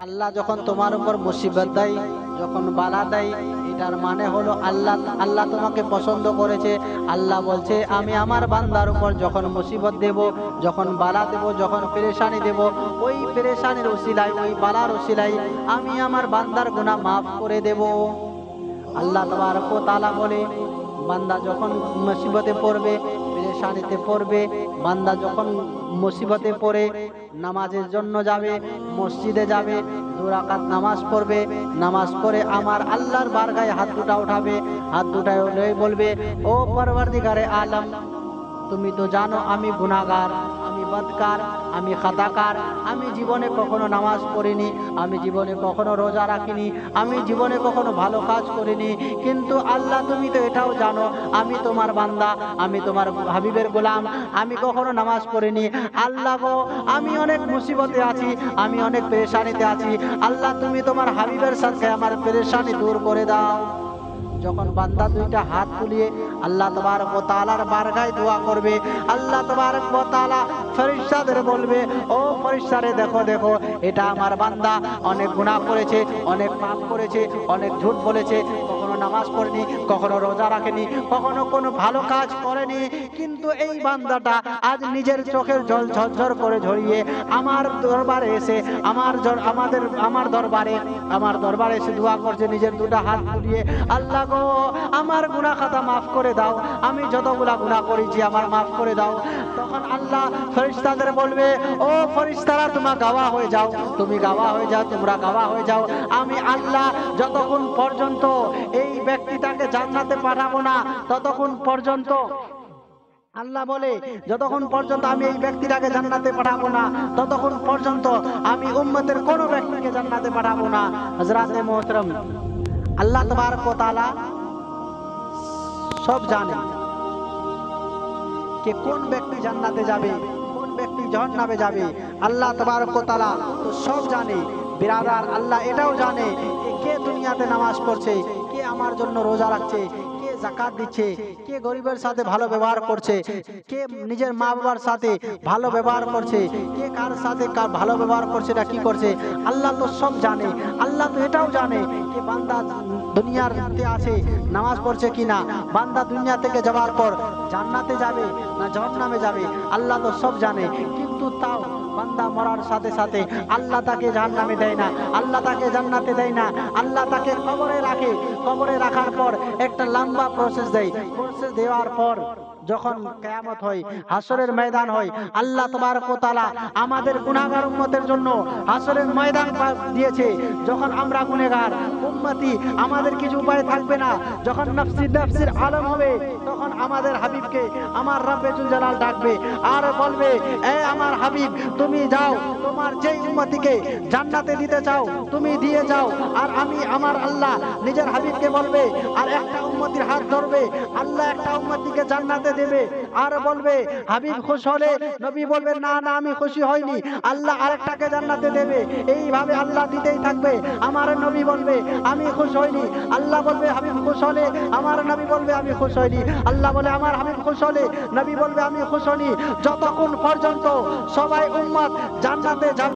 আল্লাহ যখন তোমার উপর মুসিবত দেয়, যখন বালা দেয়, এটার মানে হলো আল্লাহ তোমাকে পছন্দ করেছে। আল্লাহ বলছে আমি আমার বান্দার উপর যখন মুসিবত দেব, যখন বালা দেব, যখন পেরেশানি দেব, ওই পেরেশানির উসিলায়, ওই বালার উসিলায় আমি আমার বান্দার গুনাহ মাফ করে দেব। আল্লাহ তাবারক ওয়া তাআলা বলে, বান্দা যখন মুসিবতে পড়বে, পেরেশানিতে পড়বে, বান্দা যখন মুসিবতে পড়ে নামাজের জন্য যাবে, মসজিদে যাবে, 2 রাকাত নামাজ পড়বে, নামাজ পড়ে আমার আল্লাহর বারগায় হাত দুটা উঠাবে, হাত দুটায় উঠে বলবে, ও পরওয়ারদিগারে আলম, তুমি তো জানো আমি গুনাহগার, আমি বদকার, আমি খাতাকার, আমি জীবনে কখনো নামাজ পড়িনি, আমি জীবনে কখনো রোজা রাখিনি, আমি জীবনে কখনো ভালো কাজ করিনি, কিন্তু আল্লাহ তুমি তো এটাও জানো আমি তোমার বান্দা, আমি তোমার হাবিবের গোলাম, আমি কখনো নামাজ পড়িনি। আল্লাহ গো, আমি অনেক মুসিবতে আছি, আমি অনেক পেরেশানিতে আছি, আল্লাহ তুমি তোমার হাবিবের সাথে আমার পেরেশানি দূর করে দাও। যখন বান্দা দুইটা হাত তুলিয়ে আল্লাহ তাবারক ওয়া তাআলার বারগায় দোয়া করবে, আল্লাহ তাবারক ওয়া তাআলা ফেরেশতাদের বলবে, ও ফেরেশতারে দেখো দেখো, এটা আমার বান্দা অনেক গুনাহ করেছে, অনেক পাপ করেছে, অনেক ঝুট বলেছে, কখনো নামাজ পড়েনি, কখনো রোজা রাখেনি, কখনো কোনো ভালো কাজ করেনি, কিন্তু এই বান্দাটা আজ নিজের চোখের জল ঝরঝর করে ঝরিয়ে আমার দরবারে এসে আমার দরবারে এসে দোয়া করছে নিজের দুটো হাত তুলিয়ে, আল্লাহ গো, আমার গুনাহ খাতা মাফ করে দাও, আমি যতগুলা গুনাহ করেছি আমার মাফ করে দাও। তখন আল্লাহ ফেরেশতাদের বলবে, ও ফেরেশতারা তোমরা গাওয়া হয়ে যাও, তুমি গাওয়া হয়ে যাও, তোমরা গাওয়া হয়ে যাও, আমি আল্লাহ যতক্ষণ পর্যন্ত এই ব্যক্তিটাকে জান্নাতে পাঠাবো না, ততক্ষণ পর্যন্ত আল্লাহ বলে, যতক্ষণ পর্যন্ত আমি এই ব্যক্তিটাকে জান্নাতে পাঠাবো না, ততক্ষণ পর্যন্ত আমি উম্মতের কোন ব্যক্তিকে জান্নাতে পাঠাবো না। হযরতে মুহতারাম, আল্লাহ তাবারক ওয়া তাআলা সব জানে কে কোন ব্যক্তি জান্নাতে যাবে, কোন ব্যক্তি জাহান্নামে যাবে। আল্লাহ তাবারক ওয়া তাআলা তো সব জানে। বিরাদার, আল্লাহ এটাও জানে কে দুনিয়াতে নামাজ পড়ছে, কে আমার জন্য রোজা রাখছে, কে যাকাত দিচ্ছে, কে গরিবের সাথে ভালো ব্যবহার করছে, কে নিজের মা বাবার সাথে ভালো ব্যবহার করছে, কে কার সাথে কার ভালো ব্যবহার করছে না কি করছে, আল্লাহ তো সব জানে। আল্লাহ তো এটাও জানে যে বান্দা দুনিয়াতে আছে নামাজ পড়ছে কিনা, বান্দা দুনিয়া থেকে যাওয়ার পর জান্নাতে যাবে না জাহান্নামে যাবে, আল্লাহ তো সব জানে। কিন্তু তাও বান্দা মরার সাথে সাথে আল্লাহ তাকে জাহান্নামে দেয় না, আল্লাহ তাকে জান্নাতে দেয় না, আল্লাহ তাকে কবরে রাখে। কবরে রাখার পর একটা লম্বা প্রসেস দেয়, প্রসেস দেওয়ার পর যখন কিয়ামত হয়, হাসরের ময়দান হয়, আল্লাহ তাবারক ওয়া তাআলা আমাদের গুনাহগার উম্মতের জন্য হাসরের ময়দান দিয়েছে। যখন আমরা গুনাহগার উম্মতি, আমাদের কিছু উপায় থাকবে না, যখন নফসি নফসির আলম হবে, তখন আমাদের হাবিবকে আমার রব্বে জুল জালাল ডাকবে আর বলবে, এ আমার হাবিব, তুমি যাও, তোমার যেই উম্মতিকে জান্নাতে দিতে চাও তুমি দিয়ে যাও। আর আমি আমার আল্লাহ নিজের হাবিবকে বলবে, আর একটা উম্মতির হাত ধরবে, আল্লাহ একটা উম্মতিকে জান্নাতে দেবে আর বলবে, হাবিব খুশি হলে নবী বলবে, না না আমি খুশি হইনি, আল্লাহ আরেকটাকে জান্নাতে দেবে। এইভাবে আল্লাহ দিতেই থাকবে। আমার নবী বলবে আমি খুশি হইনি, আল্লাহ বলবে হাবিব খুশি হলে, আমার নবী বলবে আমি খুশি হইনি, আল্লাহ বলে আমার হাবিব খুশি হলে, নবী বলবে আমি খুশি হইনি, যতক্ষণ পর্যন্ত সবাই উম্মত জান্নাতে যাবে।